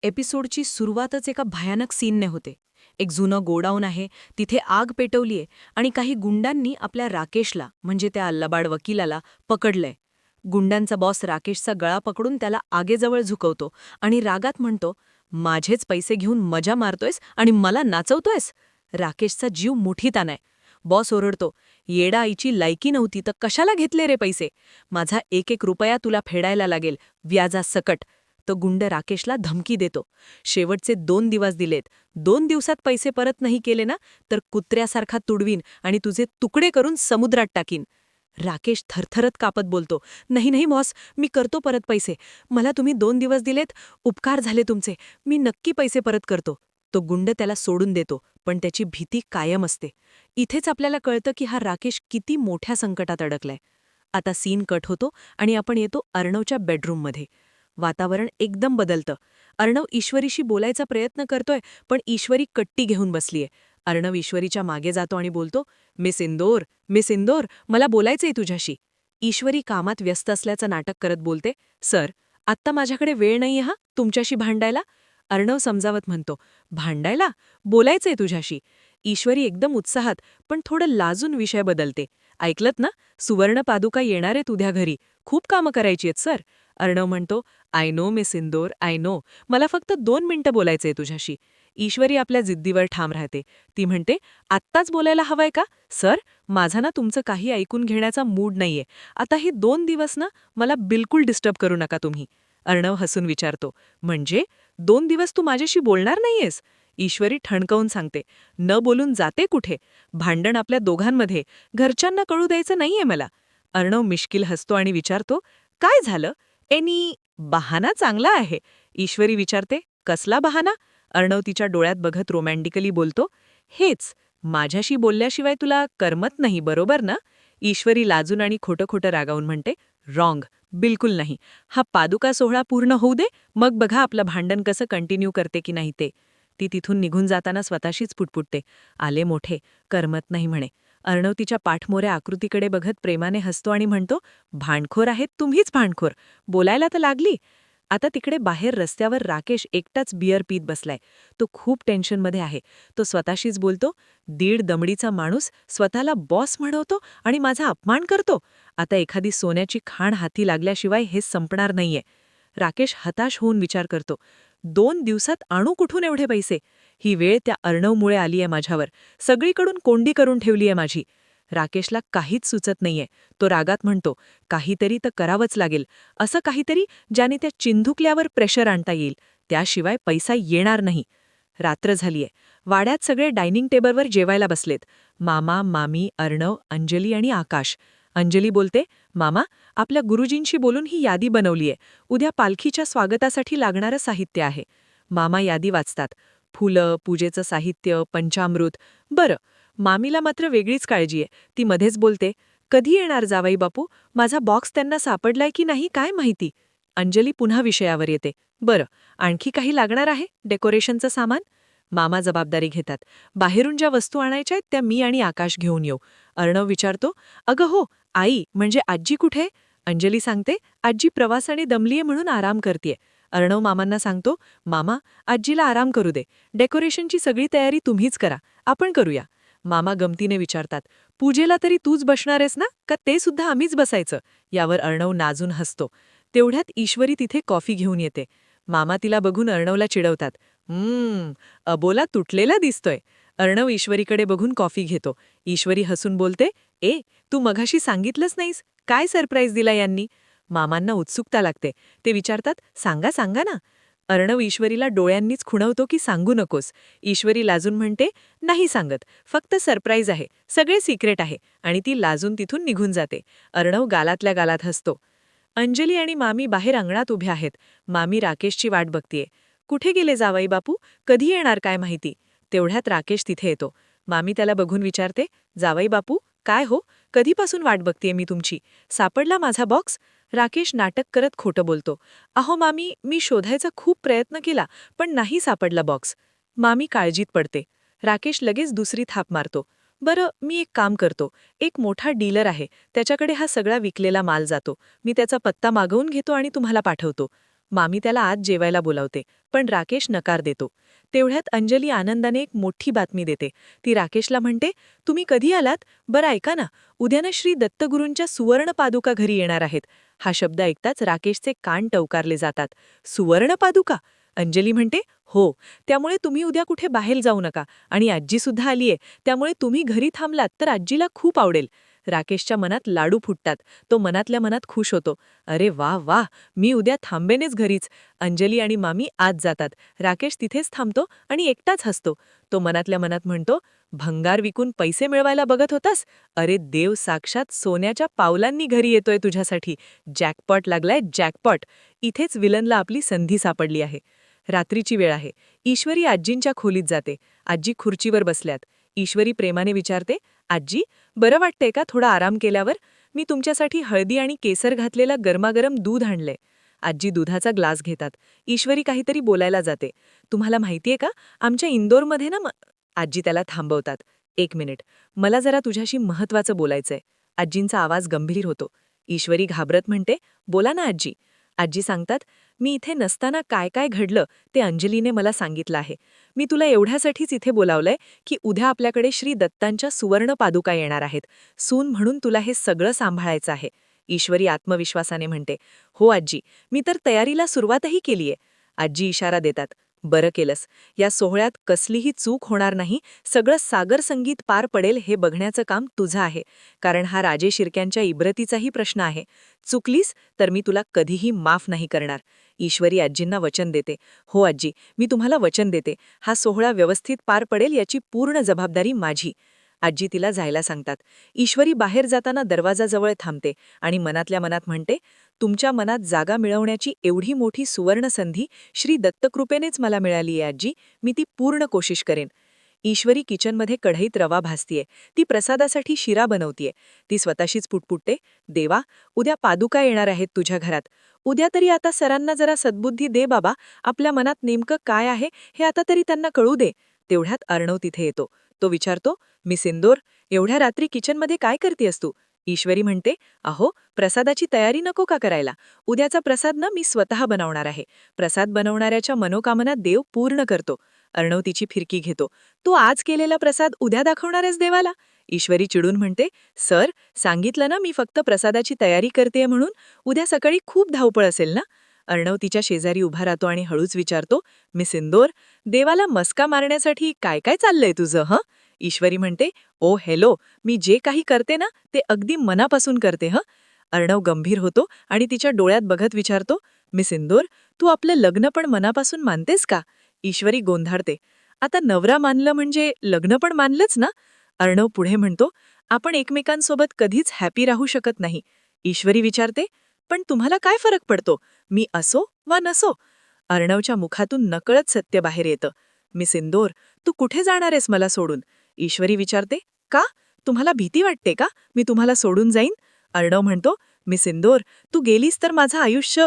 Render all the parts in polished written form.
एपिसोडची सुरुवातच एका भयानक सीनने होते. एक जुनं गोडाऊन आहे, तिथे आग पेटवलीये आणि काही गुंडांनी आपल्या राकेशला म्हणजे त्या अल्लबाड वकिलाला पकडलंय. गुंडांचा बॉस राकेशचा गळा पकडून त्याला आगेजवळ झुकवतो आणि रागात म्हणतो, माझेच पैसे घेऊन मजा मारतोयस आणि मला नाचवतोयस. राकेशचा जीव मुठीत आणाय. बॉस ओरडतो, येडा आईची लायकी नव्हती तर कशाला घेतले रे पैसे? माझा एक एक रुपया तुला फेडायला लागेल, व्याजासकट. तो गुंड राकेशला धमकी देतो. शेवटचे 2 दिवस दिलेत. 2 दिवसात पैसे परत नाही केले ना, तर कुत्र्यासारखा तुडवीन आणि तुझे तुकडे करून समुद्रात टाकीन. राकेश थरथरत कापत बोलतो, नाही नाही बॉस, मी करतो परत पैसे. मला तुम्ही 2 दिवस दिलेत, उपकार झाले तुमचे. मी नक्की पैसे परत करतो. तो गुंड त्याला सोडून देतो, पण त्याची भीती कायम असते. इथेच आपल्याला कळतं की हा राकेश किती मोठ्या संकटात अडकलाय. आता सीन कट होतो आणि आपण येतो अर्णवच्या बेडरूममध्ये. वातावरण एकदम बदलतं. अर्णव ईश्वरीशी बोलायचा प्रयत्न करतोय, पण ईश्वरी कट्टी घेऊन बसलीये. अर्णव ईश्वरीच्या मागे जातो आणि बोलतो, मिस इंदोर, मिस इंदोर, मला बोलायचंय तुझ्याशी. ईश्वरी कामात व्यस्त असल्याचं नाटक करत बोलते, सर, आत्ता माझ्याकडे वेळ नाहीये हा तुमच्याशी भांडायला. अर्णव समजावत म्हणतो, भांडायला? बोलायचंय तुझ्याशी. ईश्वरी एकदम उत्साहात, पण थोडं लाजून विषय बदलते. ऐकलत ना, सुवर्ण पादुका येणारेत उद्या घरी. खूप कामं करायची आहेत सर. अर्णव म्हणतो, I know miss Indore, I know. मला फक्त 2 मिनिटं बोलायचंय तुझ्याशी. ईश्वरी आपल्या जिद्दीवर ठाम राहते. ती म्हणते, आत्ताच बोलायला हवंय का? सर, माझा ना तुमचं काही ऐकून घेण्याचा मूड नाहीये. आता हे 2 दिवस ना मला बिलकुल डिस्टर्ब करू नका तुम्ही. अर्णव हसून विचारतो, म्हणजे 2 दिवस तू माझ्याशी बोलणार नाहीयेस? ईश्वरी ठणकावून सांगते, न बोलून जाते कुठे? भांडण आपल्या दोघांमध्ये, घरच्यांना कळू द्यायचं नाहीये मला. अर्णव मिश्किल हसतो आणि विचारतो, काय झालं? एनी बहाना चांगला आहे. ईश्वरी विचारते, कसला बहाना? अर्णव तिच्या डोळ्यात बघत रोमॅन्टिकली बोलतो, हेच, माझ्याशी बोलल्याशिवाय तुला करमत नाही, बरोबर ना? ईश्वरी लाजून आणि खोटं खोटं रागावून म्हणते, रॉंग, बिलकुल नाही. हा पादुका सोहळा पूर्ण होऊ दे, मग बघा आपलं भांडण कसं कंटिन्यू करते की नाही ते. ती तिथून निघून जाताना स्वतःशीच पुटपुटते, आले मोठे, करमत नाही म्हणे. अर्णव तिच्या पाठमोऱ्या आकृतीकडे बघत प्रेमाने हसतो आणि म्हणतो, भांडखोर आहेत तुम्हीच भांडखोर. बोलायला तर लागली. आता तिकडे बाहेर रस्त्यावर राकेश एकटाच बियर पीत बसलाय. तो खूप टेन्शनमध्ये आहे. तो स्वतःशीच बोलतो, दीड दमडीचा माणूस स्वतःला बॉस म्हणवतो आणि माझा अपमान करतो. आता एखादी सोन्याची खाण हाती लागल्याशिवाय हे संपणार नाहीये. राकेश हताश होऊन विचार करतो, 2 दिवसात आणू कुठून एवढे पैसे? ही वेळ त्या अर्णवमुळे आलीये माझ्यावर. सगळीकडून कोंडी करून ठेवलीये माझी. राकेशला काहीच सुचत नाहीये. तो रागात म्हणतो, काहीतरी तर करावंच लागेल. असं काहीतरी ज्याने त्या चिंधुकल्यावर प्रेशर आणता येईल. त्याशिवाय पैसा येणार नाही. रात्र झालीये. वाड्यात सगळे डायनिंग टेबलवर जेवायला बसलेत. मामा, मामी, अर्णव, अंजली आणि आकाश. अंजली बोलते, मामा, आपल्या गुरुजींशी बोलून ही यादी बनवलीये. उद्या पालखीच्या स्वागतासाठी लागणारं साहित्य आहे. मामा यादी वाचतात. फुलं, पूजेचं साहित्य, पंचामृत. बरं, मामीला मात्र वेगळीच काळजी आहे. ती मध्येच बोलते, कधी येणार जावई बापू? माझा बॉक्स त्यांना सापडलाय की नाही काय माहिती. अंजली पुन्हा विषयावर येते, बरं, आणखी काही लागणार आहे डेकोरेशनचं सामान? मामा जबाबदारी घेतात. बाहेरून ज्या वस्तू आणायच्या आहेत त्या मी आणि आकाश घेऊन येऊ. अर्णव विचारतो, अगं हो, आई म्हणजे आजी कुठे? अंजली सांगते, आजी प्रवासाने दमलीये म्हणून आराम करतीये. अर्णव मामांना सांगतो, मामा, आजीला आराम करू दे. डेकोरेशनची सगळी तयारी तुम्हीच करा, आपण करूया. मामा गमतीने विचारतात, पूजेला तरी तूच बसणारेस ना, का ते सुद्धा आम्हीच बसायचं? यावर अर्णव नाजून हसतो. तेवढ्यात ईश्वरी तिथे कॉफी घेऊन येते. मामा तिला बघून अर्णवला चिडवतात, अबोला तुटलेला दिसतोय. अर्णव ईश्वरीकडे बघून कॉफी घेतो. ईश्वरी हसून बोलते, तू मघाशी सांगितलंच नाहीस, काय सरप्राईज दिला यांनी? मामांना उत्सुकता लागते. ते विचारतात, सांगा सांगा ना. अर्णव ईश्वरीला डोळ्यांनीच खुणवतो की सांगू नकोस. ईश्वरी लाजून म्हणते, नाही सांगत, फक्त सरप्राईज आहे, सगळे सिक्रेट आहे, आणि ती लाजून तिथून निघून जाते. अर्णव गालातल्या गालात हसतो. अंजली आणि मामी बाहेर अंगणात उभ्या आहेत. मामी राकेशची वाट बघतीये. कुठे गेले जावई बापू? कधी येणार काय माहिती? तेवढ्यात राकेश तिथे येतो. मामी त्याला बघून विचारते, जावई बापू, काय हो, कधीपासून वाट बघतेय मी तुमची? सापडला माझा बॉक्स? राकेश नाटक करत खोटं बोलतो, अहो मामी, मी शोधायचा खूप प्रयत्न केला, पण नाही सापडला बॉक्स. मामी काळजीत पडते. राकेश लगेच दुसरी थाप मारतो, बरं, मी एक काम करतो. एक मोठा डीलर आहे, त्याच्याकडे हा सगळा विकलेला माल जातो. मी त्याचा पत्ता मागवून घेतो आणि तुम्हाला पाठवतो. मामी त्याला आत जेवायला बोलावते, पण राकेश नकार देतो. तेवढ्यात अंजली आनंदाने एक मोठी बातमी देते. ती राकेशला म्हणते, तुम्ही कधी आलात? बरं ऐका ना, उद्या ना श्री दत्तगुरूंच्या सुवर्ण पादुका घरी येणार आहेत. हा शब्द ऐकताच राकेशचे कान टवकारले जातात. सुवर्ण पादुका? अंजली म्हणते, हो, त्यामुळे तुम्ही उद्या कुठे बाहेर जाऊ नका. आणि आजीसुद्धा आलीये, त्यामुळे तुम्ही घरी थांबलात तर आजीला खूप आवडेल. राकेशच्या मनात लाडू फुटतात. तो मनातल्या मनात खुश होतो. अरे वा वा, मी उद्या थांबेनच घरीच. अंजली आणि मामी आत जातात. राकेश तिथेच थांबतो आणि एकटाच हसतो. तो मनातल्या मनात म्हणतो, भंगार विकून पैसे मिळवायला बघत होतास? अरे देव साक्षात सोन्याच्या पावलांनी घरी येतोय तुझ्यासाठी. जॅकपॉट लागलाय, जॅकपॉट. इथेच विलनला आपली संधी सापडली आहे. रात्रीची वेळ आहे. ईश्वरी आजींच्या खोलीत जाते. आजी खुर्चीवर बसल्यात. ईश्वरी प्रेमाने विचारते, आजी, बरं वाटतंय का थोडा आराम केल्यावर? मी तुमच्यासाठी हळदी आणि केसर घातलेला गरमागरम दूध आणलंय. आजी दुधाचा ग्लास घेतात. ईश्वरी काहीतरी बोलायला जाते. तुम्हाला माहितीये का, आमच्या इंदोरमध्ये ना आजी त्याला थांबवतात. एक मिनिट, मला जरा तुझ्याशी महत्वाचं बोलायचंय. आजींचा आवाज गंभीर होतो. ईश्वरी घाबरत म्हणते, बोला ना आजी. आजी सांगतात, मी इथे नसताना काय काय घडलं ते अंजलीने मला सांगितलं आहे. मी तुला एवढ्यासाठीच इथे बोलावलंय की उद्या आपल्याकडे श्री दत्तांच्या सुवर्ण पादुका येणार आहेत. सून म्हणून तुला हे सगळं सांभाळायचं आहे. ईश्वरी आत्मविश्वासाने म्हणते, हो आजी, मी तर तयारीला सुरुवातही केलीये. आजी इशारा देतात, बरं केलंस. या सोहळ्यात कसलीही चूक होणार नाही, सगळं सागर संगीत पार पडेल हे बघण्याचं काम तुझं आहे. कारण हा राजे शिर्क्यांच्या इब्रतीचाही प्रश्न आहे. चुकलीस तर मी तुला कधीही माफ नाही करणार. ईश्वरी आजींना वचन देते, हो आजी, मी तुम्हाला वचन देते. हा सोहळा व्यवस्थित पार पडेल याची पूर्ण जबाबदारी माझी. आजी तिला जायला सांगतात. ईश्वरी बाहेर जाताना दरवाजाजवळ थांबते आणि मनातल्या मनात म्हणते, तुमच्या मनात जागा मिळवण्याची एवढी मोठी सुवर्ण संधी श्री दत्तकृपेनेच मला मिळालीये आजी. मी ती पूर्ण कोशिश करेन. ईश्वरी किचनमध्ये कढईत रवा भाजतीये. ती प्रसादासाठी शिरा बनवतीये. ती स्वतःशीच पुटपुटते, देवा, उद्या पादुका येणार आहेत तुझ्या घरात. उद्या तरी आता सरांना जरा सद्बुद्धी दे बाबा. आपल्या मनात नेमकं काय आहे हे आता तरी त्यांना कळू दे. तेवढ्यात अर्णव तिथे येतो. तो विचारतो, मिस इंदोर, एवढ्या रात्री किचनमध्ये काय करतेस तू? ईश्वरी म्हणते, अहो, प्रसादाची तयारी नको का करायला? उद्याचा प्रसाद ना मी स्वतः बनवणार आहे. प्रसाद बनवणाऱ्याच्या मनोकामना देव पूर्ण करतो. अर्णव तिची फिरकी घेतो. तू आज केलेला प्रसाद उद्या दाखवणारेस देवाला? ईश्वरी चिडून म्हणते, सर, सांगितलं ना मी फक्त प्रसादाची तयारी करतेय म्हणून. उद्या सकाळी खूप धावपळ असेल ना? अर्णव तिच्या शेजारी उभा राहतो आणि हळूच विचारतो, मिस इंदोर, देवाला मस्का मारण्यासाठी काय काय चाललंय तुझं हं? ईश्वरी म्हणते, ओ हेलो, मी जे काही करते ना ते अगदी मनापासून करते हं. अर्णव गंभीर होतो आणि तिच्या डोळ्यात बघत विचारतो, मिस इंदोर, तू आपलं लग्न पण मनापासून मानतेस का? ईश्वरी गोंधाळते. आता नवरा मानलं म्हणजे लग्न पण मानलंच ना? अर्णव पुढे म्हणतो, आपण एकमेकांसोबत कधीच हॅपी राहू शकत नाही. ईश्वरी विचारते, पण तुम्हाला काय फरक पडतो? मी असो वा नसो? अर्णवच्या मुखातून नकळत सत्य बाहेर येतं. मिस इंदोर, तू कुठे जाणारेस मला सोडून? ईश्वरी विचारते, का? तुम्हाला भीती वाटते का मी तुम्हाला सोडून जाईन? अर्णव म्हणतो, मिस इंदोर, तू गेलीस तर माझं आयुष्य.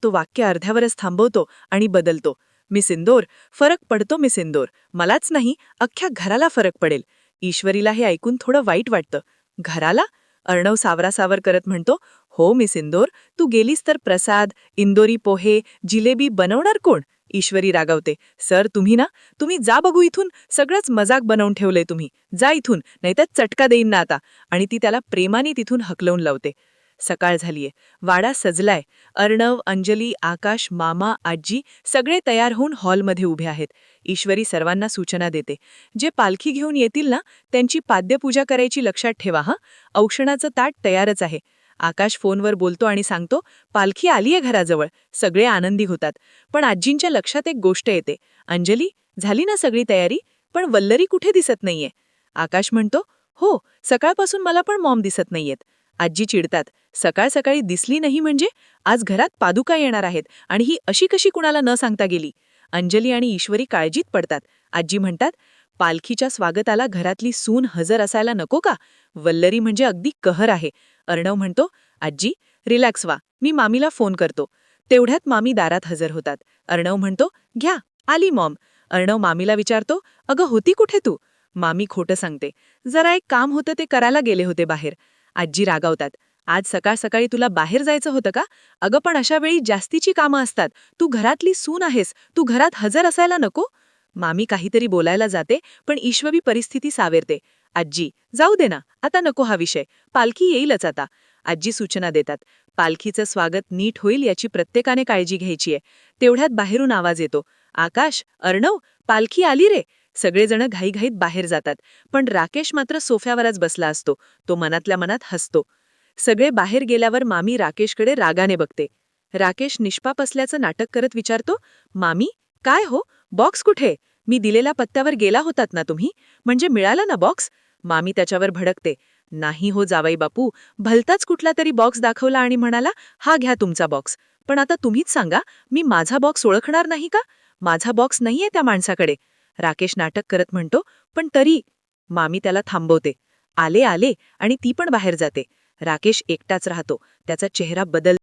तो वाक्य अर्ध्यावरच थांबवतो आणि बदलतो. मिस इंदोर, फरक पडतो मिस इंदोर. मलाच नाही, अख्ख्या घराला फरक पडेल. ईश्वरीला हे ऐकून थोडं वाईट वाटतं. घराला? अर्णव सावरासावर करत म्हणतो, हो मिस इंदोर, तू गेलीस तर प्रसाद, इंदोरी पोहे, जिलेबी बनवणार कोण? ईश्वरी रागावते, सर तुम्ही जा बघू इथून. सगळंच मजाक बनवून ठेवलंय तुम्ही. जा इथून, नाहीतर चटका देईन ना आता. आणि ती त्याला प्रेमाने तिथून हकलवून लावते. सकाळ झालीये. वाडा सजलाय. अर्णव, अंजली, आकाश, मामा, आजी सगळे तयार होऊन हॉलमध्ये उभे आहेत. ईश्वरी सर्वांना सूचना देते, जे पालखी घेऊन येतील ना त्यांची पाद्यपूजा करायची लक्षात ठेवा हं. औक्षणाचं ताट तयारच आहे. आकाश फोनवर बोलतो आणि सांगतो, पालखी आलीये घराजवळ. सगळे आनंदी होतात. पण आजींच्या लक्षात एक गोष्ट येते, अंजली, झाली ना सगळी तयारी? पण वल्लरी कुठे दिसत नाहीये? आकाश म्हणतो, हो, सकाळपासून मला पण मॉम दिसत नाहीयेत. आजी चिडतात, सकाळ सकाळी दिसली नाही म्हणजे? आज घरात पादुका येणार आहेत आणि ही अशी कशी कुणाला न सांगता गेली? अंजली आणि ईश्वरी काळजीत पडतात. आजी म्हणतात, पालखीच्या स्वागताला घरातली सून हजर असायला नको का? वल्लरी म्हणजे अगदी कहर आहे. अर्णव म्हणतो, आजी, रिलॅक्स व्हा, मी मामीला फोन करतो. तेवढ्यात मामी दारात हजर होतात. अर्णव म्हणतो, घ्या, आली मॉम. अर्णव मामीला विचारतो, अगं होती कुठे तू? मामी खोटं सांगते, जरा एक काम होतं ते करायला गेले होते बाहेर. आजी रागावतात, आज सकाळ सकाळी तुला बाहेर जायचं होतं का? अगं पण अशा वेळी जास्तीची कामं असतात. तू घरातली सून आहेस, तू घरात हजर असायला नको? मामी काहीतरी बोलायला जाते, पण ईश्वरी परिस्थिती सावेरते. आजी, जाऊ दे ना, आता नको हा विषय. पालखी येईलच आता. आजी सूचना देतात. पालखीचं स्वागत नीट होईल याची प्रत्येकाने काळजी घ्यायचीय. तेवढ्यात बाहेरून आवाज येतो. आकाश, अर्णव, पालखी आली रे. सगळेजण घाईघाईत बाहेर जातात. पण राकेश मात्र सोफ्यावरच बसला असतो. तो मनातल्या मनात हसतो. सगळे बाहेर गेल्यावर मामी राकेशकडे रागाने बघते. राकेश निष्पाप असल्याचं नाटक करत विचारतो, मामी, काय हो, बॉक्स कुठे? मी दिलेल्या पत्त्यावर गेला होतात ना तुम्ही? म्हणजे मिळाला ना बॉक्स? मामी त्याच्यावर भडकते. नाही हो जावई बापू, भलताच कुठला तरी बॉक्स दाखवला आणि म्हणाला, हा घ्या तुमचा बॉक्स. पण आता तुम्हीच सांगा, मी माझा बॉक्स ओळखणार नाही का? माझा बॉक्स नाहीये त्या माणसाकडे. राकेश नाटक करत म्हणतो, पण तरी. मामी त्याला थांबवते. आले आले आणि ती पण बाहेर जाते. राकेश एकटाच राहतो. त्याचा चेहरा बदल